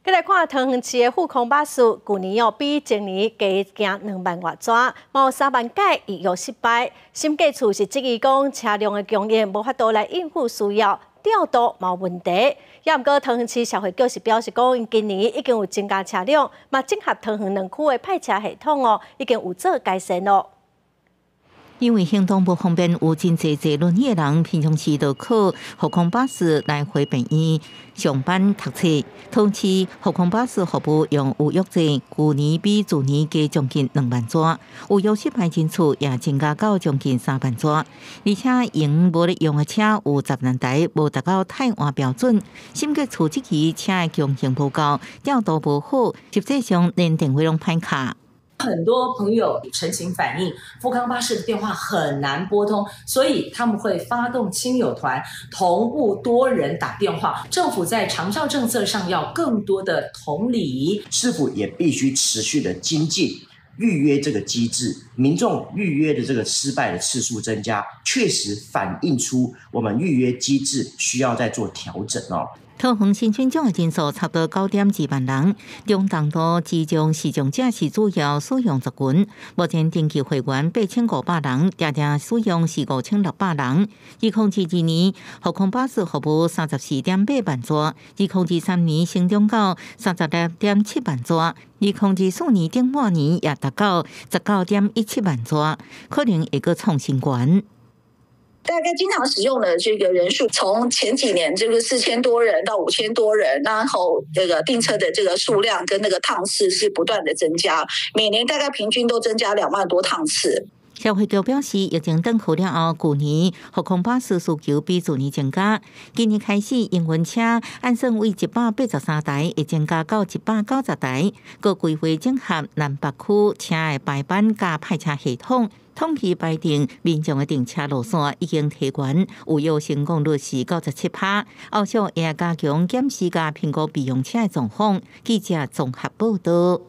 再来看桃园市的富康巴士，去年比前年加行2万外转，毛3万改亦有失败。审计处是质疑讲车辆的供应无法度来应付需要，调度冇问题。也毋过桃园市社会局是表示讲，因今年已经有增加车辆，嘛整合桃园两区的派车系统已经有做改善咯。 因为行动不方便，有真侪坐轮椅的人平常时就靠复康巴士来回病院上班、读册。同时，复康巴士服务用有约制，去年比去年加将近2万座，有约失败人次也增加到将近3万座。而且，用无咧用的车有10万台，无达到汰换标准。审计处这期车的供应不够，调度不好，实际上连电话拢歹卡。 很多朋友陈情反映，富康巴士的电话很难拨通，所以他们会发动亲友团，同步多人打电话。政府在长照政策上要更多的同理，市府也必须持续的精进预约这个机制，民众预约的这个失败的次数增加，确实反映出我们预约机制需要再做调整哦。 桃园新村种的人数差不多9.2万人，中重度智障视障者是主要使用族群。目前登记会员8500人，常常使用是5600人。2022年，复康巴士服务34.8万座，2023年成长到36.7万座，2024年顶半年也达到19.17万座，可能会个创新高。 大概经常使用的这个人数，从前几年这个4000多人到5000多人，然后这个订车的这个数量跟那个趟次是不断的增加，每年大概平均都增加2万多趟次。 社会局表示，疫情登去了后，去年复康巴士需求比去年增加。今年开始，营运车按算为183台，会增加到190台，各规划整合南北区车的排班加派车系统。 统计排定民众的停车路线已经提悬，有效成功率是97%。后续也加强检视加评估备用车的状况。记者综合报道。